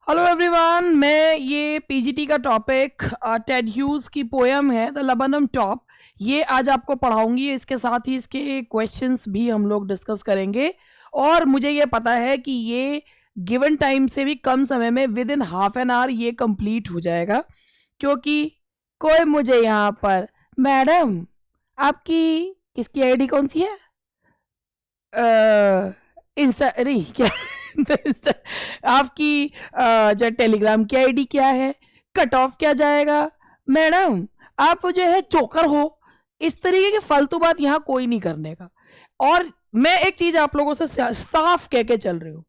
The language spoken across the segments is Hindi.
हेलो एवरीवन, मैं ये पीजीटी का टॉपिक टेड ह्यूज की पोएम है द लबनम टॉप, ये आज आपको पढ़ाऊंगी। इसके साथ ही इसके क्वेश्चंस भी हम लोग डिस्कस करेंगे। और मुझे ये पता है कि ये गिवन टाइम से भी कम समय में with in half an hour ये कंप्लीट हो जाएगा, क्योंकि कोई मुझे यहाँ पर मैडम आपकी किसकी आईडी कौन सी है, इंस्टा नहीं क्या आपकी जो टेलीग्राम की आईडी क्या है, कट ऑफ क्या जाएगा, मैडम आप जो है चोकर हो, इस तरीके की फालतू बात यहाँ कोई नहीं करने का। और मैं एक चीज आप लोगों से साफ कह के चल रही हूँ,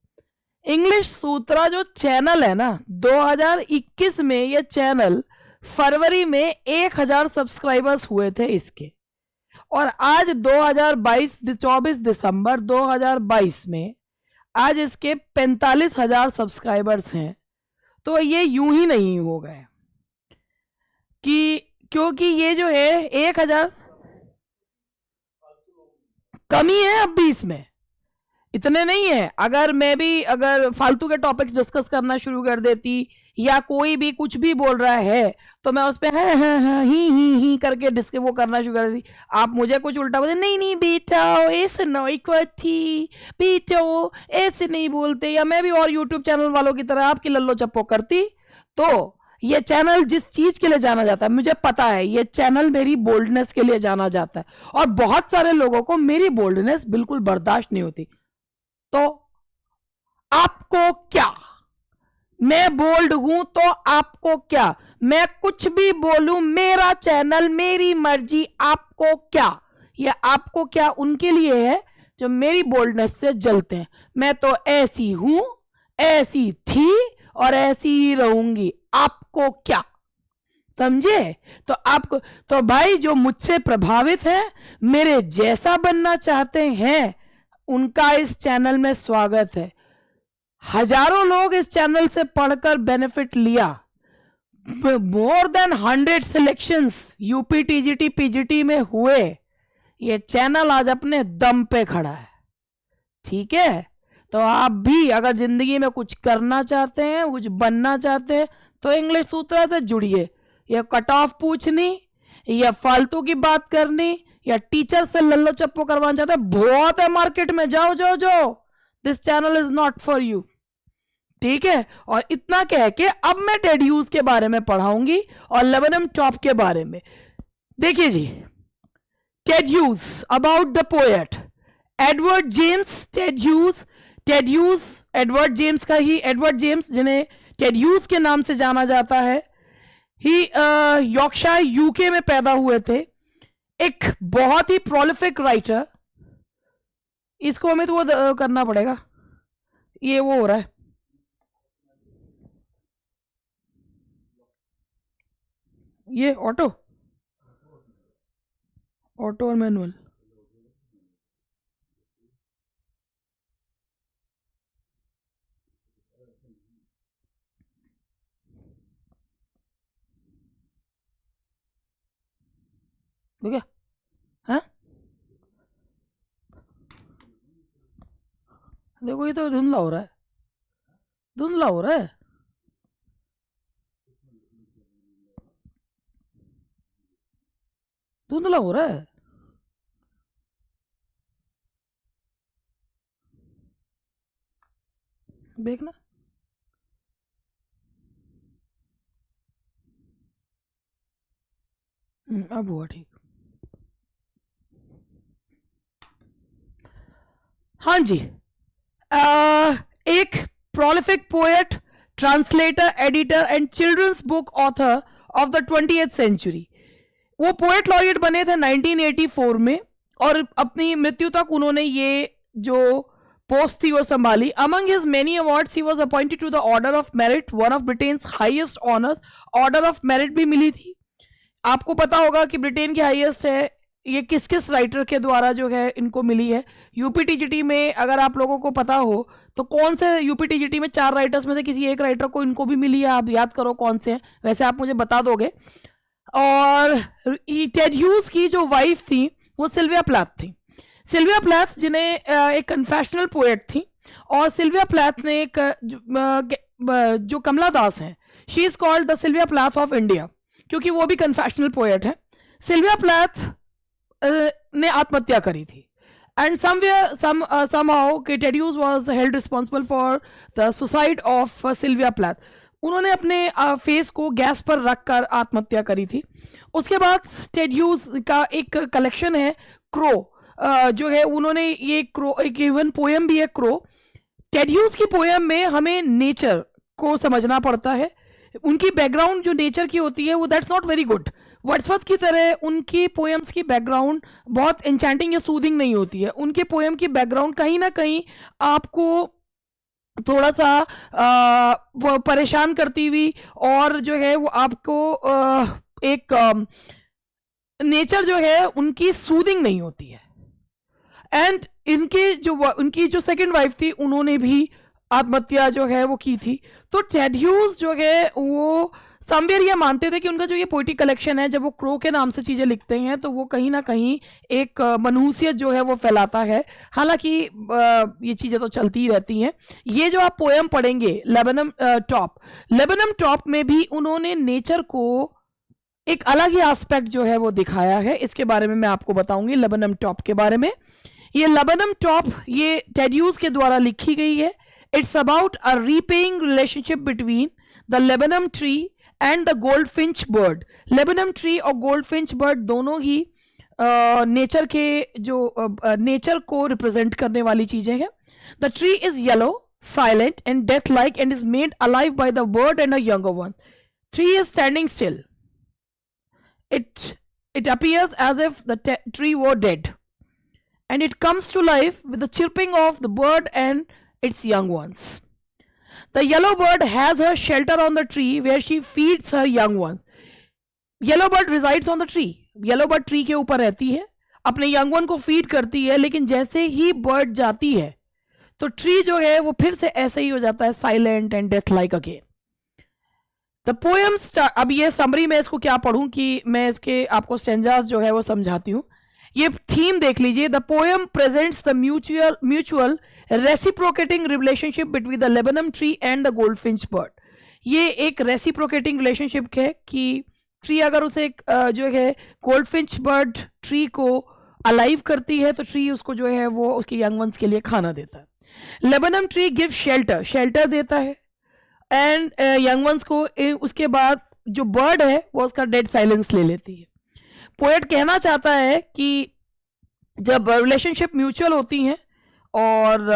इंग्लिश सूत्रा जो चैनल है ना, 2021 में ये चैनल फरवरी में 1000 सब्सक्राइबर्स हुए थे इसके, और आज 24 दिसंबर 2022 में आज इसके 45,000 सब्सक्राइबर्स हैं। तो ये यूं ही नहीं हो गए कि क्योंकि ये जो है 1000 कमी है अब भी, इसमें इतने नहीं है। अगर फालतू के टॉपिक्स डिस्कस करना शुरू कर देती या कोई भी कुछ भी बोल रहा है तो मैं उस पर ही करके डिस्क वो करना शुरू कर दी। आप मुझे कुछ उल्टा बोलते, नहीं नहीं बेटा ऐसे ना इक्वटी बेटा ऐसे नहीं बोलते, या मैं भी और यूट्यूब चैनल वालों की तरह आपकी लल्लो चप्पो करती, तो ये चैनल जिस चीज के लिए जाना जाता है मुझे पता है, ये चैनल मेरी बोल्डनेस के लिए जाना जाता है, और बहुत सारे लोगों को मेरी बोल्डनेस बिल्कुल बर्दाश्त नहीं होती। तो आपको क्या, मैं बोल्ड हूं तो आपको क्या, मैं कुछ भी बोलूं, मेरा चैनल मेरी मर्जी, आपको क्या। ये आपको क्या उनके लिए है जो मेरी बोल्डनेस से जलते हैं। मैं तो ऐसी हूं, ऐसी थी और ऐसी ही रहूंगी, आपको क्या, समझे। तो आपको तो भाई जो मुझसे प्रभावित है, मेरे जैसा बनना चाहते हैं, उनका इस चैनल में स्वागत है। हजारों लोग इस चैनल से पढ़कर बेनिफिट लिया, more than 100 selections UP TGT PGT में हुए। ये चैनल आज अपने दम पे खड़ा है, ठीक है। तो आप भी अगर जिंदगी में कुछ करना चाहते हैं, कुछ बनना चाहते हैं, तो इंग्लिश सूत्रा से जुड़िए। ये कट ऑफ पूछनी या फालतू की बात करनी या टीचर से लल्लो चप्पो करवाना चाहते हैं, बहुत है मार्केट में, जाओ जाओ जाओ, this channel is not for you, ठीक है। और इतना कह के अब मैं टेड ह्यूज के बारे में पढ़ाऊंगी और लबनम टॉप के बारे में। देखिए जी, Ted Hughes, about the poet Edward James Ted Hughes. Ted Hughes Edward James का ही, एडवर्ड जेम्स जिन्हें टेड ह्यूज के नाम से जाना जाता है, ही यॉर्कशायर यूके में पैदा हुए थे। एक बहुत ही प्रोलिफिक राइटर, इसको हमें तो वो करना पड़ेगा, ये वो हो रहा है, ये ऑटो और मैनुअल, ठीक है। देखो ये तो धुंधला हो रहा है, धुंधला हो रहा है, धुंधला हो रहा है। देखना, अब हुआ ठीक। हाँ जी, एक prolific poet, translator, editor and children's book author of the 20th century. वो पोएट लॉरिएट बने थे 1984 में, और अपनी मृत्यु तक उन्होंने ये जो पोस्ट थी वो संभाली। Among his many awards he was appointed to the order of merit, one of Britain's highest honours. Order of merit भी मिली थी। आपको पता होगा कि ब्रिटेन की हाईएस्ट है, ये किस किस राइटर के द्वारा जो है इनको मिली है। यूपी टीजीटी में अगर आप लोगों को पता हो तो कौन से यूपी टीजीटी में 4 राइटर्स में से किसी एक राइटर को इनको भी मिली है, आप याद करो कौन से हैं, वैसे आप मुझे बता दोगे। और टेड ह्यूज की जो वाइफ थी वो सिल्विया प्लैथ थी। सिल्विया प्लैथ जिन्हें एक कन्फेशनल पोएट थी, और सिल्विया प्लैथ ने एक जो कमला दास हैं, she is called the Sylvia Plath of India, क्योंकि वो भी कन्फेशनल पोएट है। सिल्विया प्लाथ ने आत्महत्या करी थी, and somehow Tedious was held responsible for the suicide of Sylvia Plath. उन्होंने अपने फेस को गैस पर रखकर आत्महत्या करी थी। उसके बाद टेड्यूस का एक कलेक्शन है क्रो, जो है उन्होंने ये क्रो, एक इवन पोएम भी है क्रो। टेड्यूस की पोएम में हमें नेचर को समझना पड़ता है। उनकी बैकग्राउंड जो नेचर की होती है वो that's not very good. Wordsworth की तरह उनकी पोएम्स की बैकग्राउंड बहुत एन्चेंटिंग या सूदिंग नहीं होती है। उनके पोएम की बैकग्राउंड कहीं ना कहीं आपको थोड़ा सा वो परेशान करती हुई, और जो है वो आपको एक नेचर जो है उनकी सूदिंग नहीं होती है। एंड उनकी जो सेकंड वाइफ थी उन्होंने भी आत्महत्या जो है वो की थी। तो टेड्यूस जो है वो समवेयर ये मानते थे कि उनका जो ये पोइट्री कलेक्शन है, जब वो क्रो के नाम से चीज़ें लिखते हैं तो वो कहीं ना कहीं एक मनहूसियत जो है वो फैलाता है। हालांकि ये चीज़ें तो चलती ही रहती हैं। ये जो आप पोएम पढ़ेंगे लेबनम टॉप में भी उन्होंने नेचर को एक अलग ही एस्पेक्ट जो है वो दिखाया है। इसके बारे में मैं आपको बताऊंगी लेबनम टॉप के बारे में। ये लेबनम टॉप ये टेड्यूस के द्वारा लिखी गई है। It's about a repaying relationship between the laburnum tree and the goldfinch bird. Laburnum tree और गोल्डफिंच बर्ड दोनों ही नेचर के जो नेचर को रिप्रेजेंट करने वाली चीजें हैं। The tree is yellow, silent and death like and is made alive by the bird and a younger one. Tree is standing still. It appears as if the tree were dead, and it comes to life with the chirping of the bird and its young ones. The yellow bird has her shelter on the tree where she feeds her young ones. Yellow bird resides on the tree. Yellow bird tree के ऊपर रहती है, अपने young one को फीड करती है, लेकिन जैसे ही bird जाती है तो ट्री जो है वो फिर से ऐसे ही हो जाता है, silent and death like again. The poem अब ये समरी में इसको क्या पढ़ूं कि मैं इसके आपको स्टेंजास जो है वो समझाती हूँ। ये थीम देख लीजिए। The poem presents the mutual reciprocating relationship between the laburnum tree and the goldfinch bird. ये एक रेसिप्रोकेटिंग रिलेशनशिप है कि ट्री अगर उसे जो है गोल्डफिंच बर्ड ट्री को अलाइव करती है तो ट्री उसको जो है वो उसके यंग वंस के लिए खाना देता है। लेबनम ट्री गिव शेल्टर देता है एंड यंग वंस को। उसके बाद जो बर्ड है वो उसका डेड साइलेंस ले लेती है। पोएट कहना चाहता है कि जब रिलेशनशिप म्यूचुअल होती हैं और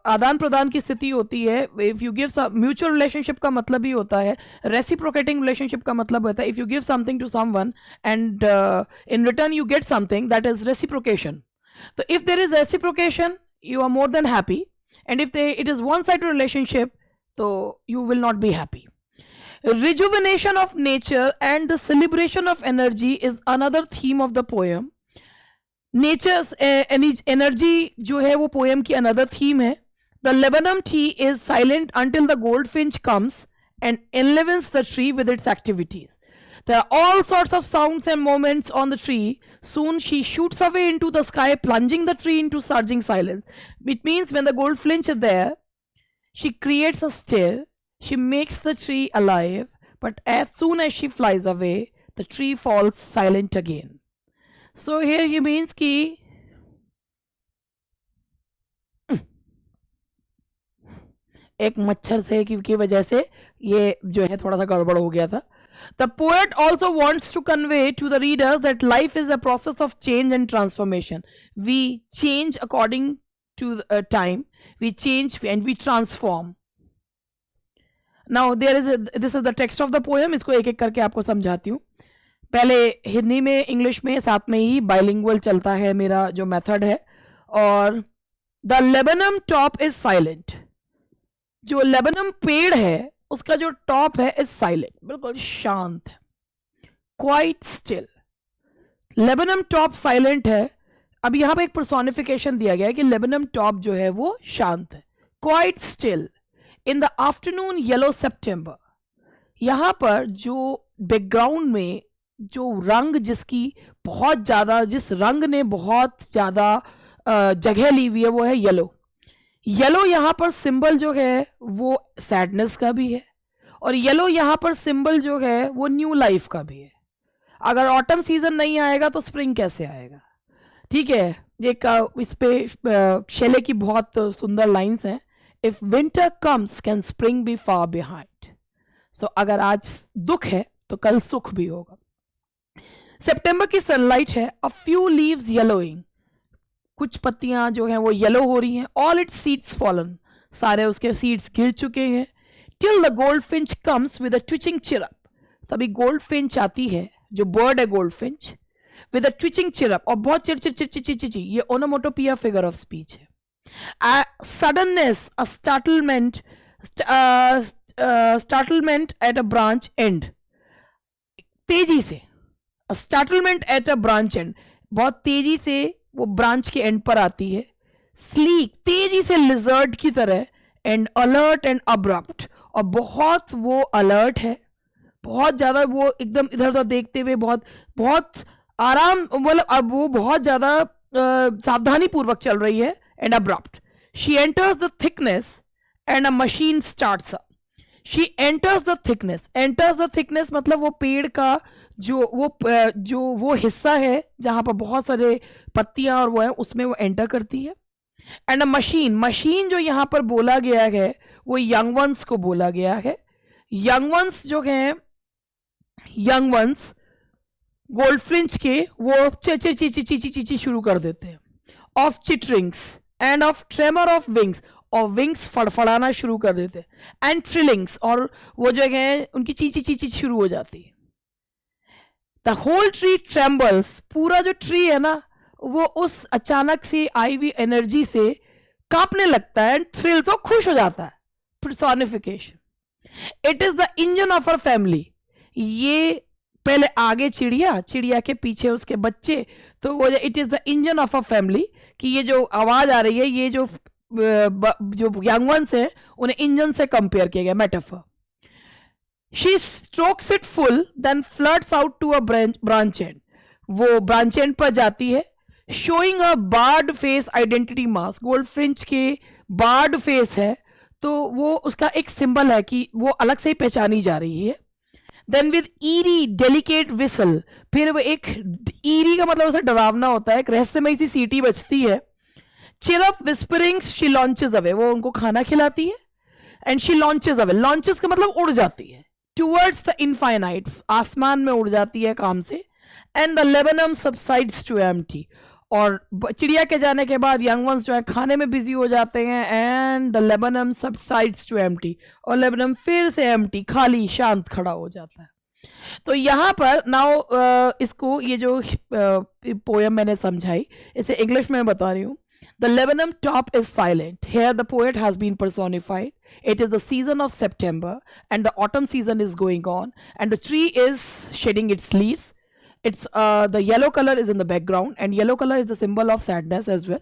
आदान प्रदान की स्थिति होती है, if you give mutual relationship का मतलब ही होता है, रेसिप्रोकेटिंग रिलेशनशिप का मतलब होता है if you give something to someone and in return you get something, that is reciprocation. तो if there is reciprocation you are more than happy, and if it is one sided relationship तो you will not be happy. Rejuvenation of nature and the celebration of energy is another theme of the poem. Nature's energy जो है वो poem की another theme है. The Lebanon tree is silent until the goldfinch comes and enlivens the tree with its activities. There are all sorts of sounds and moments on the tree. Soon she shoots away into the sky, plunging the tree into surging silence. It means when the goldfinch is there, she creates a stir, she makes the tree alive, but as soon as she flies away, the tree falls silent again. So here he means कि एक मच्छर से की वजह से ये जो है थोड़ा सा गड़बड़ हो गया था। The poet also wants to convey to the readers that life is a process of change and transformation. We change according to time, we change and we transform. Now this is the text of the poem. इसको एक एक करके आपको समझाती हूँ। पहले हिंदी में, इंग्लिश में, साथ में ही बाइलिंगुअल चलता है मेरा जो मेथड है। और the laburnum top is silent. जो लेबनम पेड़ है उसका जो टॉप है इज साइलेंट, बिल्कुल शांत, quite still. Laburnum top silent है। अब यहाँ पे एक पर्सोनिफिकेशन दिया गया है कि लेबनम टॉप जो है वो शांत है, quite still in the afternoon yellow September. यहाँ पर जो बैकग्राउंड में जो रंग जिसकी बहुत ज़्यादा, जिस रंग ने बहुत ज़्यादा जगह ली हुई है वो है येलो। येलो यहाँ पर सिंबल जो है वो सैडनेस का भी है, और येलो यहाँ पर सिंबल जो है वो न्यू लाइफ का भी है। अगर ऑटम सीजन नहीं आएगा तो स्प्रिंग कैसे आएगा? ठीक है, एक इस पे शेले की बहुत सुंदर लाइंस हैं। If winter comes can spring be far behind. So अगर आज दुख है तो कल सुख भी होगा। सितंबर की सनलाइट है, अ फ्यू लीव्स येलोइंग, कुछ पत्तियां जो हैं वो येलो हो रही हैं। ऑल इट्स सीड्स फॉलन, सारे उसके सीड्स गिर चुके हैं। Till the gold finch comes with a twitching chirrup, तभी गोल्ड फिंच आती है, जो बर्ड है gold finch, with a twitching chirrup, और बहुत चिर चिर चिर चिर चिर चिर, ये ओनोमोटोपिया फिगर ऑफ स्पीच है। Suddenness, a startlement, startlement at a branch end, तेजी से, startlement at a branch end, बहुत तेजी से वो ब्रांच के एंड पर आती है। स्लीक, तेजी से लिजर्ड की तरह, एंड अलर्ट एंड अब्रप्ट, और बहुत वो अलर्ट है, बहुत ज्यादा वो एकदम इधर उधर देखते हुए बहुत बहुत आराम, मतलब अब वो बहुत ज्यादा सावधानी पूर्वक चल रही है। And abrupt, she enters the thickness and a machine starts up. She enters the thickness, enters the thickness मतलब वो पेड़ का जो वो हिस्सा है जहां पर बहुत सारे पत्तियां और वो है, उसमें वो एंटर करती है। एंड अ मशीन, मशीन जो यहाँ पर बोला गया है वो यंग वंस को बोला गया है। यंग वंस जो हैं, यंग वंस गोल्ड फ्रिंच के, वो ची ची ची ची ची ची ची शुरू कर देते हैं। Of chitterings end of tremor of wings, और विंग्स फड़फड़ाना शुरू कर देते हैं। एंड ट्रिलिंग्स, और वो जो है उनकी ची ची ची ची शुरू हो जाती है। द होल ट्री ट्रेम्बल्स, पूरा जो ट्री है ना वो उस अचानक से आई हुई एनर्जी से कांपने लगता है। एंड थ्रिल्स, वो खुश हो जाता है। Personification, it is the engine of our family, ये पहले आगे चिड़िया, चिड़िया के पीछे उसके बच्चे, तो वो it is the engine of a family, कि ये जो आवाज आ रही है, ये जो यंग वंस है उन्हें इंजन से कंपेयर किया गया, metaphor. She strokes it full then floods out to a branch end, वो ब्रांच एंड पर जाती है। Showing a barred face identity mask, goldfinch के बार्ड फेस है, तो वो उसका एक सिंबल है कि वो अलग से ही पहचानी जा रही है। Then with eerie delicate whistle, फिर वो एक ईरी का मतलब उसे डरावना होता है, एक रहस्यमयी सी सीटी बजती है। चिरअप विस्परिंग्स, शी लॉन्चेस अवे, वो उनको खाना खिलाती है। And she launches away, launches का मतलब उड़ जाती है। टूवर्ड्स द इनफाइनाइट, आसमान में उड़ जाती है काम से। And the laburnum subsides to empty, और चिड़िया के जाने के बाद यंग वंस जो है खाने में बिजी हो जाते हैं। And the laburnum subsides to empty, और लेबनम फिर से एम्प्टी, खाली शांत खड़ा हो जाता है। तो यहाँ पर नाउ इसको, ये जो पोयम मैंने समझाई, इसे इंग्लिश में बता रही हूँ। The Lebanon top is silent. Here the poet has been personified. It is the season of September and the autumn season is going on and the tree is shedding its leaves. It's the yellow color is in the background, and yellow color is the symbol of sadness as well.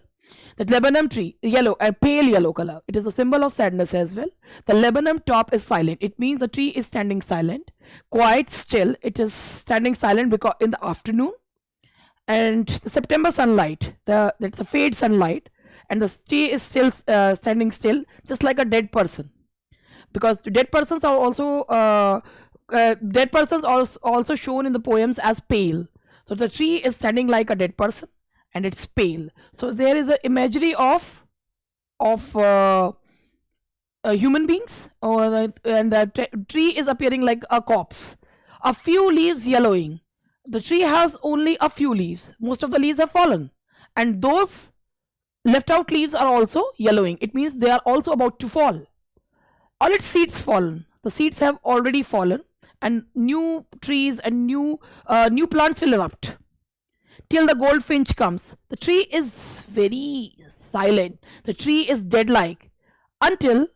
The Lebanon tree, yellow and pale yellow color, it is the symbol of sadness as well. The Lebanon top is silent. It means the tree is standing silent, quite still. It is standing silent because in the afternoon. And the September sunlight, that's a fade sunlight, and the tree is still standing still, just like a dead person, because dead persons are also also shown in the poems as pale. So the tree is standing like a dead person and it's pale. So there is an imagery of human beings, and the tree is appearing like a corpse. A few leaves yellowing. The tree has only a few leaves. Most of the leaves have fallen, and those left out leaves are also yellowing. It means they are also about to fall. All its seeds fallen. The seeds have already fallen, and new trees and new plants will erupt. Till the goldfinch comes, the tree is very silent. The tree is dead-like until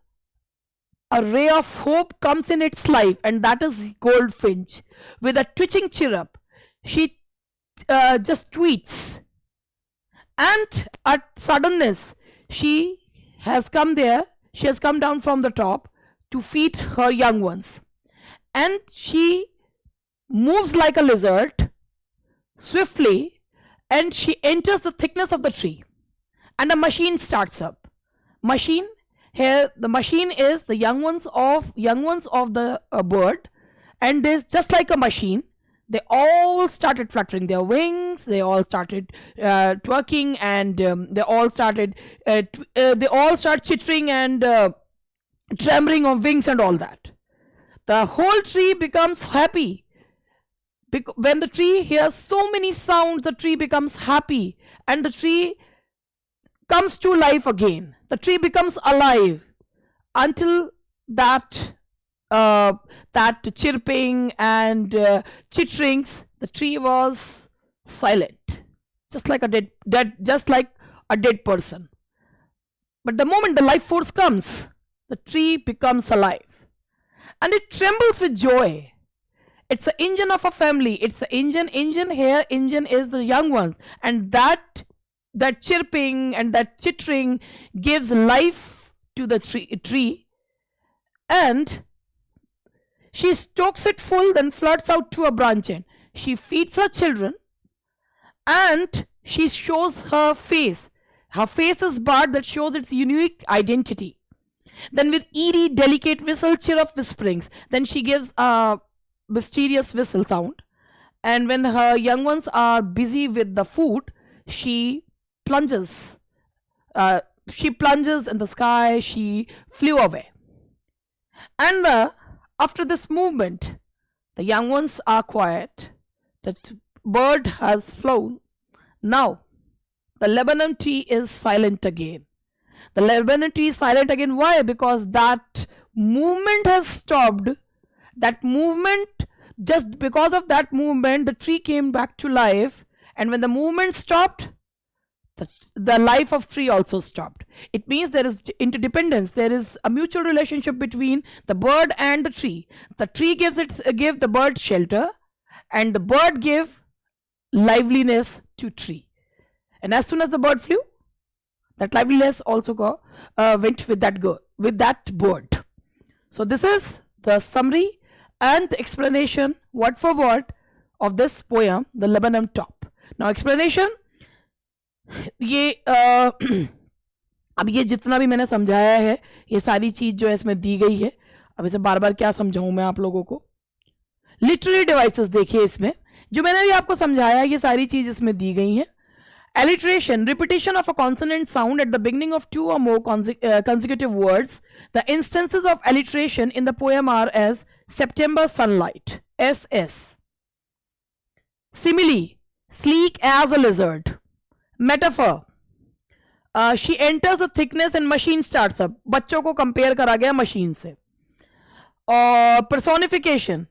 a ray of hope comes in its life, and that is goldfinch with a twitching chirrup. She just tweets, and at suddenness she has come there, she has come down from the top to feed her young ones, and she moves like a lizard swiftly, and she enters the thickness of the tree, and a machine starts up. machine. Here the machine is the young ones of the bird, and there's just like a machine. They all started fluttering their wings. They all started twerking, and they all start chittering and trembling of wings and all that. The whole tree becomes happy. When the tree hears so many sounds, the tree becomes happy, and the tree comes to life again. The tree becomes alive. Until that chirping and chitterings, the tree was silent, just like a dead person. But the moment the life force comes, the tree becomes alive, and it trembles with joy. It's the engine of a family. It's the engine here. Engine is the young ones, and that chirping and that chittering gives life to the tree, and she stokes it full, then flirts out to a branch end. She feeds her children, and she shows her face. Her face is barred, that shows its unique identity. Then with eerie, delicate whistle, chirrup whisperings, then she gives a mysterious whistle sound. And when her young ones are busy with the food, she plunges in the sky. She flew away. And after this movement, the young ones are quiet. The bird has flown. Now, the Lebanon tree is silent again. The Lebanon tree is silent again. Why? Because that movement has stopped. That movement, just because of that movement, the tree came back to life. And when the movement stopped, the life of tree also stopped. It means there is interdependence. There is a mutual relationship between the bird and the tree. The tree give the bird shelter, and the bird give liveliness to tree. And as soon as the bird flew, that liveliness also went with that bird. So this is the summary and the explanation, word for word, of this poem, The Lebanon Top. Now explanation. ये अब ये जितना भी मैंने समझाया है, ये सारी चीज जो है इसमें दी गई है. अब इसे बार बार क्या समझाऊं मैं आप लोगों को. लिटरेरी डिवाइसेस देखिए, इसमें जो मैंने भी आपको समझाया, ये सारी चीज इसमें दी गई हैं. Alliteration, repetition of a consonant sound at the beginning of two or more consecutive words. The instances of alliteration in the poem are as September sunlight, SS. Simile, sleek as a lizard. Metaphor, she enters the thickness and machine starts up. बच्चों को कंपेयर करा गया मशीन से. और personification,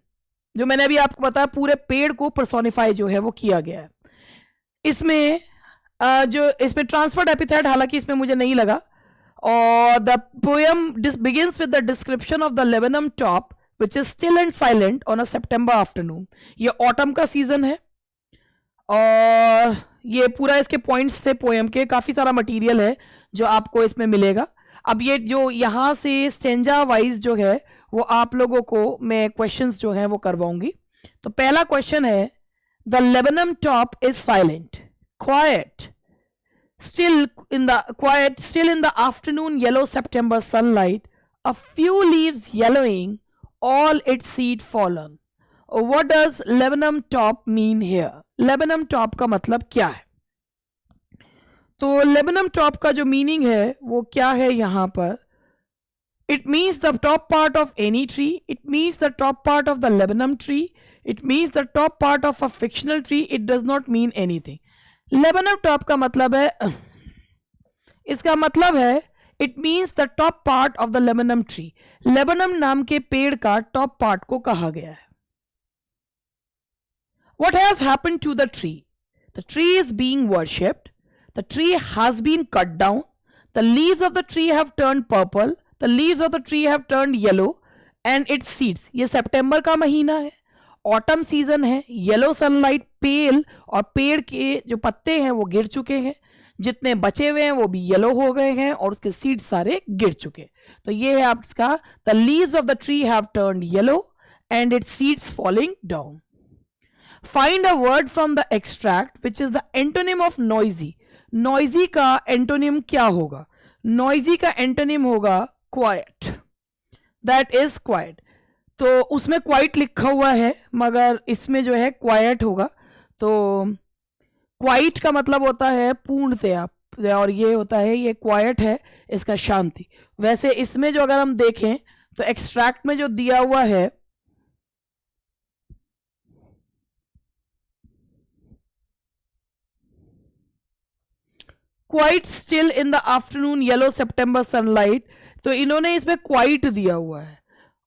जो मैंने अभी आपको बताया, पूरे पेड़ को पर्सोनिफाई जो है वो किया गया है. इसमें जो इसमें ट्रांसफर्ड एपिथेट हालांकि इसमें मुझे नहीं लगा. और the poem begins with the description of the Lebanon top which is still and silent on a September afternoon. ये ऑटम का सीजन है, और ये पूरा इसके पॉइंट्स थे पोएम के. काफ़ी सारा मटेरियल है जो आपको इसमें मिलेगा. अब ये जो यहाँ से स्टेंजा वाइज जो है वो आप लोगों को मैं क्वेश्चंस जो हैं वो करवाऊंगी. तो पहला क्वेश्चन है, the laburnum top is silent, quiet, still in the afternoon yellow September sunlight, a few leaves yellowing, all its seed fallen. What does Lebanon top mean here? Lebanon top का मतलब क्या है? तो Lebanon top का जो मीनिंग है वो क्या है यहाँ पर? It means the top part of any tree. It means the top part of the Lebanon tree. It means the top part of a fictional tree. It does not mean anything. Lebanon top का मतलब है, इसका मतलब है it means the top part of the Lebanon tree. Lebanon नाम के पेड़ का top part को कहा गया है. What has happened to the tree? The tree is being worshipped. The tree has been cut down. The leaves of the tree have turned purple. The leaves of the tree have turned yellow. And its seeds. ये सितंबर का महीना है, ऑटम सीजन है, येलो सनलाइट पेल, और पेड़ के जो पत्ते हैं वो गिर चुके हैं, जितने बचे हुए हैं वो भी येलो हो गए हैं, और उसके सीड सारे गिर चुके. तो ये है आपका, the leaves of the tree have turned yellow and it's seeds falling down. Find a word from the extract which is the antonym of noisy. Noisy का एंटोनिम क्या होगा? नॉइजी का एंटोनिम होगा क्वाइट, दैट इज क्वाइट। तो उसमें क्वाइट लिखा हुआ है मगर इसमें जो है क्वाइट होगा। तो क्वाइट का मतलब होता है पूर्णतया, और ये होता है, ये क्वाइट है इसका शांति। वैसे इसमें जो अगर हम देखें तो एक्सट्रैक्ट में जो दिया हुआ है quite still in the afternoon yellow September sunlight, तो इन्होंने इसमें क्वाइट दिया हुआ है।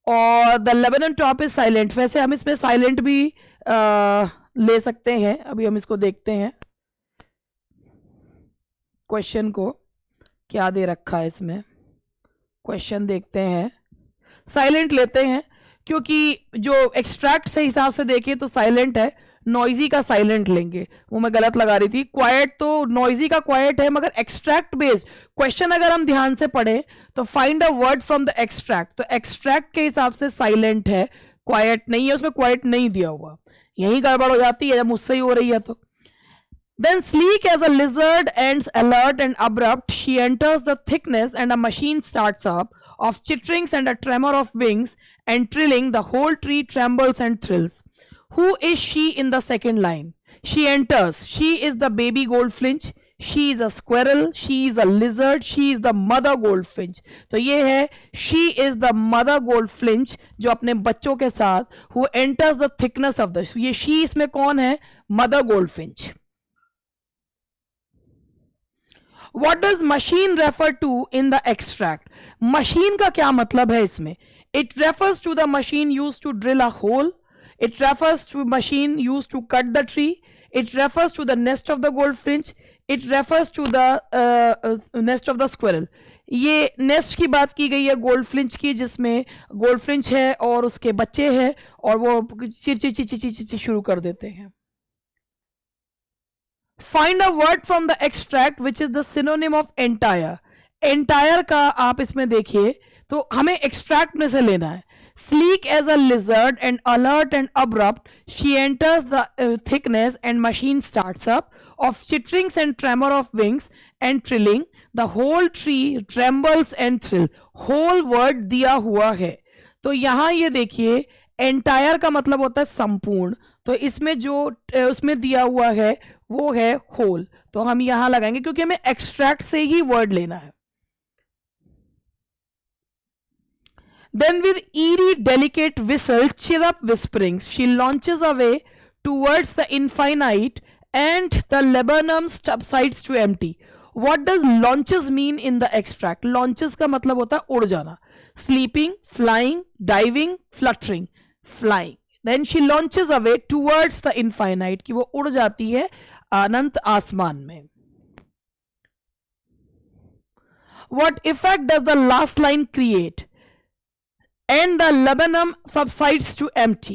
और the Lebanon top is silent, वैसे हम इसमें साइलेंट भी ले सकते हैं। अभी हम इसको देखते हैं क्वेश्चन को क्या दे रखा है इसमें। क्वेश्चन देखते हैं, साइलेंट लेते हैं क्योंकि जो एक्सट्रैक्ट से हिसाब से देखें तो साइलेंट है, नॉइजी का साइलेंट लेंगे, वो मैं गलत लगा रही थी। क्वाइट तो नॉइजी का क्वाइट है मगर एक्सट्रैक्ट बेस्ड क्वेश्चन अगर हम ध्यान से पढ़े तो find a word from the extract, तो एक्सट्रैक्ट के हिसाब से साइलेंट है, क्वाइट नहीं है, उसमें क्वाइट नहीं दिया हुआ, यही गड़बड़ हो जाती है जब मुझसे ही हो रही है तो। Then sleek as a lizard and alert and abrupt, she enters the thickness and a machine starts up, of chitterings and a tremor of wings and trilling, the whole tree trembles and thrills. Who is she in the second line? She enters, she is the baby goldfinch, she is a squirrel, she is a lizard, she is the mother goldfinch. तो ये है she is the mother goldfinch जो अपने बच्चों के साथ who enters the thickness of the, ये she इसमें कौन है? mother goldfinch. What does machine refer to in the extract? Machine का क्या मतलब है इसमें? It refers to the machine used to drill a hole. It refers to machine used to cut the tree. It refers to the nest of the goldfinch. It refers to the nest of the squirrel. ये नेस्ट की बात की गई है गोल्डफिंच की, जिसमें गोल्डफिंच है और उसके बच्चे हैं और वो चिर चिर चिर चिर चिर शुरू कर देते हैं। Find a word from the extract which is the synonym of entire. Entire का आप इसमें देखिए तो हमें एक्सट्रैक्ट में से लेना है। Sleek as a lizard and alert and abrupt, she enters the thickness and machine starts up, of chitterings and tremor of wings and trilling, the whole tree trembles and thrill. Whole word दिया हुआ है, तो यहां ये देखिए एंटायर का मतलब होता है संपूर्ण, तो इसमें जो उसमें दिया हुआ है वो है होल, तो हम यहां लगाएंगे क्योंकि हमें एक्सट्रैक्ट से ही वर्ड लेना है। Then with eerie delicate whistle chirrup whisperings, she launches away towards the infinite and the laburnum subsides to empty. What does launches mean in the extract? Launches का मतलब होता है उड़ जाना, sleeping, flying, diving, fluttering, flying. Then she launches away towards the infinite, कि वो उड़ जाती है अनंत आसमान में। What effect does the last line create? And the laburnum subsides to empty.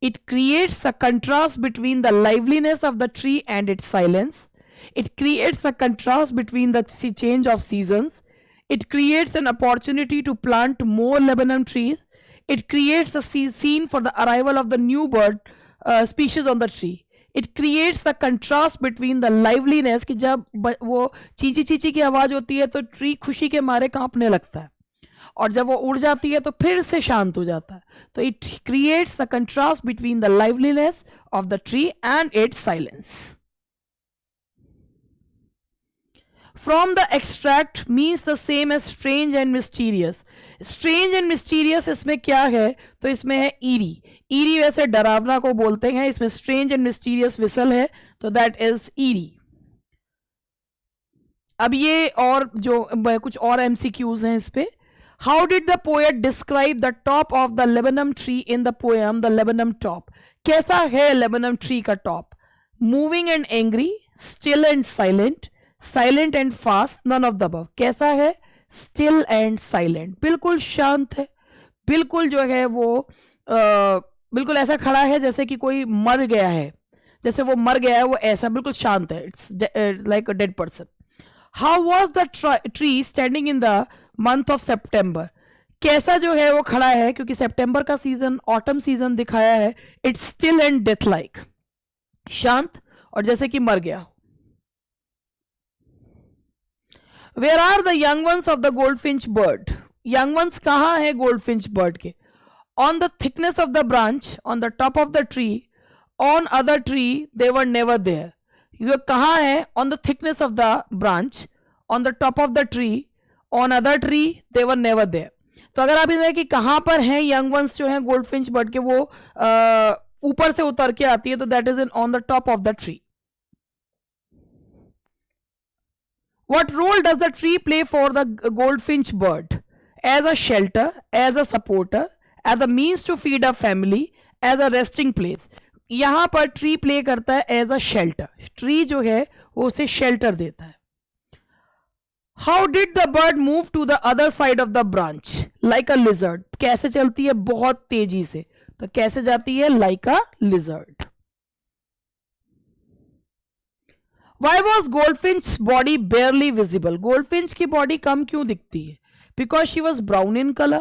It creates the contrast between the liveliness of the tree and its silence. It creates the contrast between the change of seasons. It creates an opportunity to plant more laburnum trees. It creates a scene for the arrival of the new bird species on the tree. It creates the contrast between the liveliness, कि जब वो चींची चींची की आवाज होती है तो ट्री खुशी के मारे कांपने लगता है, और जब वो उड़ जाती है तो फिर से शांत हो जाता है। तो it creates the contrast between the liveliness of the tree and its silence. From the extract means the same as strange and mysterious. Strange and mysterious इसमें क्या है? तो इसमें है ईरी। ईरी वैसे डरावना को बोलते हैं, इसमें स्ट्रेंज एंड मिस्टीरियस विसल है, तो दैट इज ईरी। अब ये और जो कुछ और एमसीक्यूज हैं इस पे। How did the poet describe the top of the laburnum tree in the poem The Laburnum Top? कैसा है laburnum tree का top? Moving and angry, still and silent, silent and fast, none of the above. कैसा है? Still and silent. बिल्कुल शांत है, बिल्कुल जो है वो बिल्कुल ऐसा खड़ा है जैसे कि कोई मर गया है, जैसे वो मर गया है वो ऐसा बिल्कुल शांत है। It's like a dead person. How was the tree standing in the month of September? कैसा जो है वो खड़ा है, क्योंकि सितंबर का सीजन ऑटम सीजन दिखाया है। It's still and death like, शांत और जैसे कि मर गया। Where are the young ones of the goldfinch bird? Young ones कहाँ है गोल्डफिंच बर्ड के? On the thickness of the branch, on the top of the tree, on other tree, they were never there. ये कहाँ है? On the thickness of the branch, on the top of the tree, on other tree, they were never there. तो अगर आप इन्हें कि कहाँ पर हैं यंग वंस जो हैं गोल्डफिंच बर्ड के, वो ऊपर से उतर के आती है, तो that is in on the top of the tree. What role does the tree play for the goldfinch bird? As a shelter, as a supporter, as a means to feed a family, as a resting place. यहाँ पर ट्री प्ले करता है एज अ शेल्टर। ट्री जो है वो उसे शेल्टर देता है। How did the bird move to the other side of the branch? Like a lizard. कैसे चलती है? बहुत तेजी से। तो कैसे जाती है? Like a lizard. Why was Goldfinch's body barely visible? Goldfinch की बॉडी कम क्यों दिखती है? Because she was brown in color,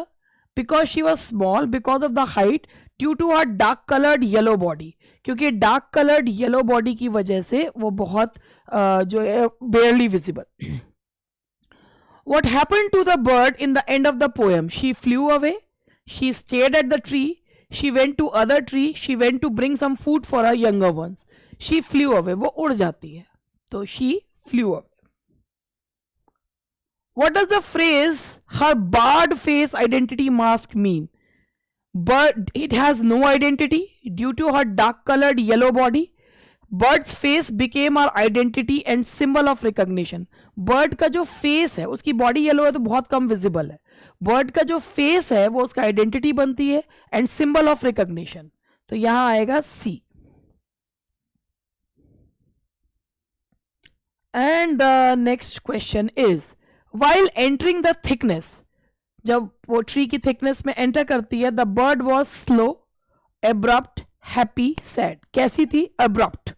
because she was small, because of the height, due to her dark colored yellow body. क्योंकि dark colored yellow body की वजह से वो बहुत जो है barely visible. What happened to the bird in the end of the poem? She flew away, she stayed at the tree, she went to other tree, she went to bring some food for her younger ones. She flew away. वो उड़ जाती है, तो she flew away. What does the phrase her barred face identity mask mean? But it has no identity due to her dark colored yellow body. Bird's face became our identity and symbol of recognition. Bird का जो face है, उसकी body yellow है तो बहुत कम visible है। Bird का जो face है वो उसका identity बनती है and symbol of recognition. तो यहाँ आएगा C. And the next question is, while entering the thickness, जब वो ट्री की थिकनेस में एंटर करती है, the bird was slow, abrupt, happy, sad. कैसी थी? abrupt.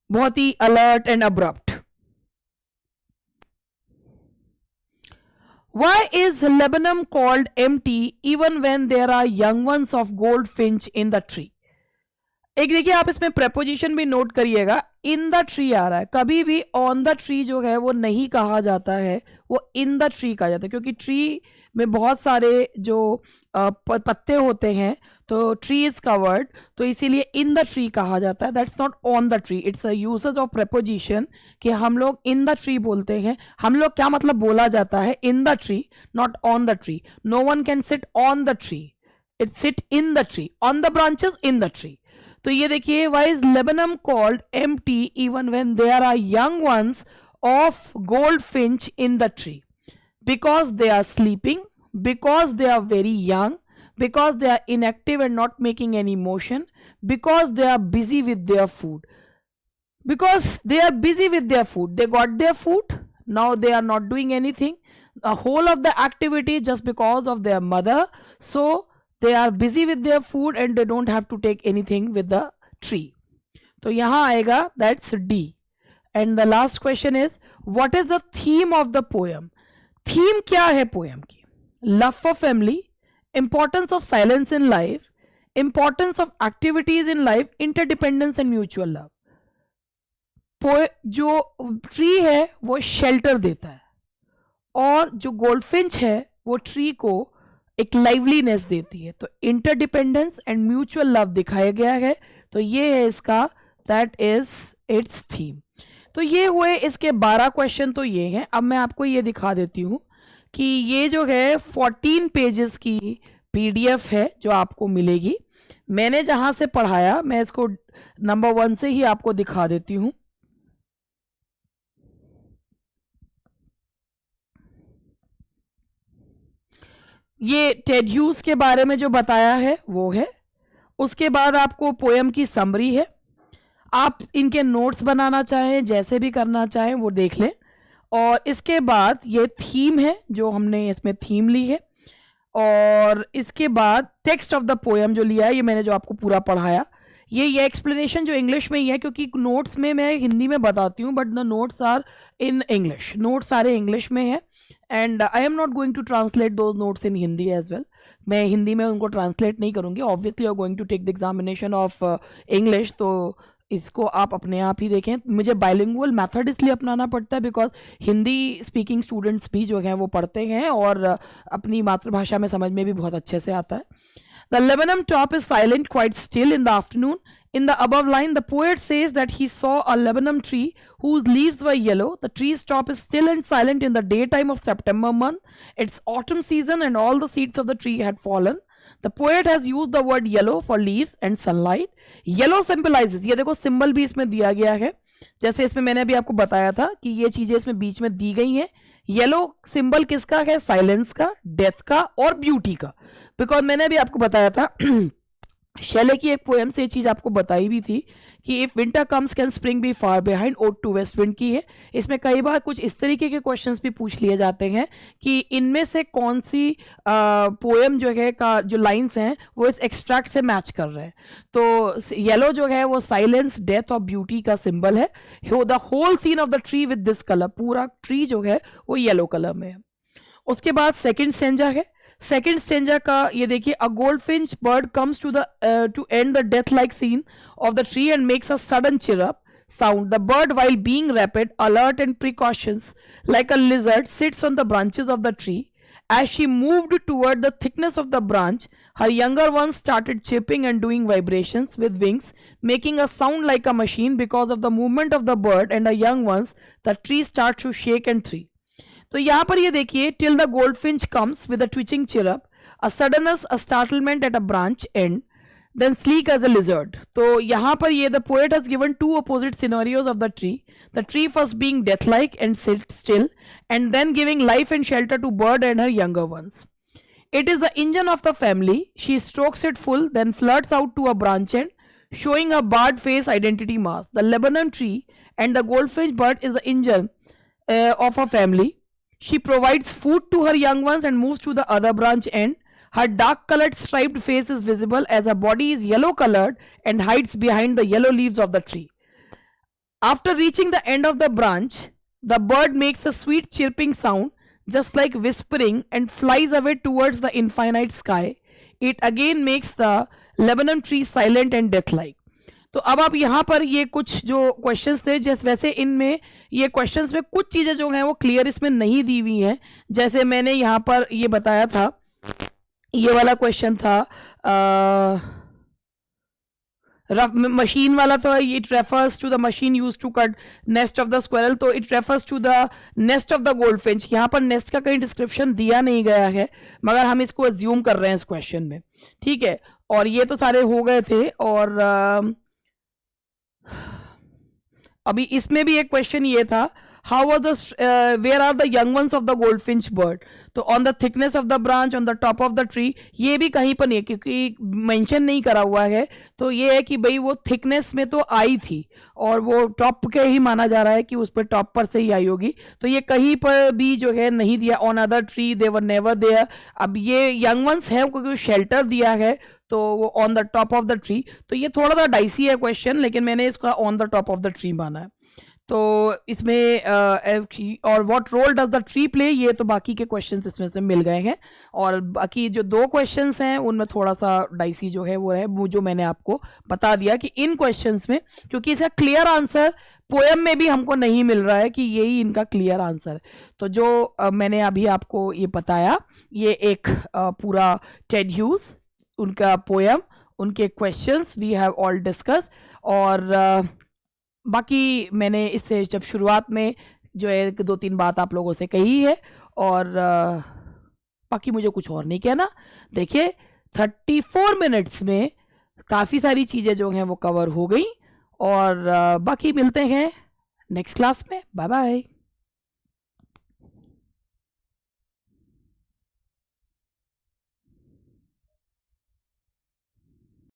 बहुत ही alert and abrupt. Why is Lebanon called empty even when there are young ones of goldfinch in the tree? एक देखिए, आप इसमें प्रेपोजिशन भी नोट करिएगा। इन द ट्री आ रहा है, कभी भी ऑन द ट्री जो है वो नहीं कहा जाता है, वो इन द ट्री कहा जाता है, क्योंकि ट्री में बहुत सारे जो पत्ते होते हैं, तो ट्री इज कवर्ड, तो इसीलिए इन द ट्री कहा जाता है। That's not on the tree, it's a usage of preposition कि हम लोग इन द ट्री बोलते हैं। हम लोग क्या मतलब बोला जाता है? In the tree, not on the tree. No one can sit on the tree, it sit in the tree, on the branches, in the tree. तो ये देखिए, why is Lebanon called empty even when there are young ones of goldfinch in the tree? Because they are sleeping, because they are very young, because they are inactive and not making any motion, because they are busy with their food. Because they are busy with their food, they got their food, now they are not doing anything. The whole of the activity just because of their mother, so they are busy with their food and they don't have to take anything with the tree. तो यहाँ आएगा, that's D. And the last question is, what is the theme of the poem? Theme क्या है poem की? Love for family, importance of silence in life, importance of activities in life, interdependence and mutual love. जो ट्री है वो शेल्टर देता है, और जो गोल्डफिंच है वो ट्री को एक लाइवलीनेस देती है। तो इंटरडिपेंडेंस एंड म्यूचुअल लव दिखाया गया है, तो ये है इसका, दैट इज इट्स थीम। तो ये हुए इसके 12 क्वेश्चन, तो ये हैं। अब मैं आपको ये दिखा देती हूँ कि ये जो है 14 पेजेस की पीडीएफ है जो आपको मिलेगी। मैंने जहाँ से पढ़ाया, मैं इसको नंबर 1 से ही आपको दिखा देती हूँ। ये टेड ह्यूज के बारे में जो बताया है वो है। उसके बाद आपको पोएम की समरी है। आप इनके नोट्स बनाना चाहें, जैसे भी करना चाहें वो देख लें। और इसके बाद ये थीम है, जो हमने इसमें थीम ली है। और इसके बाद टेक्स्ट ऑफ द पोएम जो लिया है, ये मैंने जो आपको पूरा पढ़ाया, ये एक्सप्लेनेशन जो इंग्लिश में ही है, क्योंकि नोट्स में मैं हिंदी में बताती हूँ, but the notes are in English. Notes सारे इंग्लिश में है, and I am not going to translate those notes in Hindi as well. मैं हिंदी में उनको ट्रांसलेट नहीं करूँगी। Obviously you are going to take the examination of English, तो इसको आप अपने आप ही देखें। मुझे बाइलिंगुअल मेथड इसलिए अपनाना पड़ता है बिकॉज हिंदी स्पीकिंग स्टूडेंट्स भी जो हैं वो पढ़ते हैं और अपनी मातृभाषा में समझ में भी बहुत अच्छे से आता है। The laburnum top is silent, quite still in the afternoon. In the above line, the poet says that he saw a laburnum tree whose leaves were yellow. The tree's top is still and silent in the daytime of September month. It's autumn season and all the seeds of the tree had fallen. The poet has used the word yellow for leaves and sunlight. Yellow symbolizes, ये देखो सिंबल भी इसमें दिया गया है, जैसे इसमें मैंने अभी आपको बताया था कि ये चीजें इसमें बीच में दी गई हैं। येलो सिंबल किसका है? साइलेंस का, डेथ का और ब्यूटी का। बिकॉज मैंने अभी आपको बताया था शैले की एक पोएम से ये चीज आपको बताई भी थी कि if winter comes can spring be far behind, ode to west wind की है। इसमें कई बार कुछ इस तरीके के क्वेश्चंस भी पूछ लिए जाते हैं कि इनमें से कौन सी पोएम जो है का जो लाइंस हैं वो इस एक्सट्रैक्ट से मैच कर रहे हैं। तो येलो जो है वो साइलेंस, डेथ और ब्यूटी का सिंबल है। The whole scene of the tree with this colour, पूरा ट्री जो है वो येलो कलर में है। उसके बाद सेकेंड स्टेंजा है। सेकेंड स्टेंजा का ये देखिए, a goldfinch bird comes to end the death like scene of the tree and makes a sudden chirrup sound. The bird, while being rapid, alert and precautious like a lizard, sits on the branches of the tree. As she moved toward the thickness of the branch, her younger ones started chirping and doing vibrations with wings, making a sound like a machine. Because of the movement of the bird and her young ones, the tree starts to shake and tree. तो यहाँ पर ये देखिए, till the goldfinch comes with a twitching chirrup, a suddenness, a startlement at a branch end, then sleek as a lizard. तो यहाँ पर ये the poet has given two opposite scenarios of the tree first being death-like and sit still, and then giving life and shelter to bird and her younger ones. It is the engine of the family. She strokes it full, then flirts out to a branch end, showing her barred face identity mask. The Lebanon tree and the goldfinch bird is the engine of a family. She provides food to her young ones and moves to the other branch end. Her dark colored striped face is visible as her body is yellow colored and hides behind the yellow leaves of the tree. After reaching the end of the branch, the bird makes a sweet chirping sound, just like whispering, and flies away towards the infinite sky. It again makes the Lebanon tree silent and death-like. तो अब आप यहाँ पर ये कुछ जो क्वेश्चंस थे, जैसे वैसे इनमें ये क्वेश्चंस में कुछ चीज़ें जो हैं वो क्लियर इसमें नहीं दी हुई हैं। जैसे मैंने यहाँ पर ये बताया था, ये वाला क्वेश्चन था मशीन वाला, तो it refers to the machine use to cut nest of the squirrel, तो it refers to the nest of the goldfinch. यहाँ पर नेस्ट का कहीं डिस्क्रिप्शन दिया नहीं गया है, मगर हम इसको अज्यूम कर रहे हैं इस क्वेश्चन में, ठीक है। और ये तो सारे हो गए थे। और अभी इसमें भी एक क्वेश्चन ये था, how are the where are the young ones of the goldfinch bird? तो on the thickness of the branch, on the top of the tree, ये भी कहीं पर नहीं है क्योंकि मेंशन नहीं करा हुआ है। तो ये है कि भाई वो थिकनेस में तो आई थी और वो टॉप के ही माना जा रहा है कि उस पर टॉप पर से ही आई होगी, तो ये कहीं पर भी जो है नहीं दिया। On other tree they were never there. अब ये यंग वंस है क्योंकि शेल्टर दिया है, तो वो on the top of the tree, तो ये थोड़ा सा डाइसी है क्वेश्चन, लेकिन मैंने इसका on the top of the tree माना है। तो इसमें और what role does the tree play, ये तो बाकी के क्वेश्चंस इसमें से मिल गए हैं। और बाकी जो दो क्वेश्चंस हैं उनमें थोड़ा सा डाइसी जो है वो है, वो जो मैंने आपको बता दिया कि इन क्वेश्चंस में, क्योंकि इसका क्लियर आंसर पोएम में भी हमको नहीं मिल रहा है कि यही इनका क्लियर आंसर है। तो जो मैंने अभी आपको ये बताया, ये एक पूरा टेड ह्यूज उनका पोएम, उनके questions we have all discuss. और बाकी मैंने इससे जब शुरुआत में जो है 2-3 बात आप लोगों से कही है, और बाकी मुझे कुछ और नहीं कहना। देखिए 34 मिनट्स में काफ़ी सारी चीज़ें जो हैं वो कवर हो गई, और बाकी मिलते हैं नेक्स्ट क्लास में। Bye bye.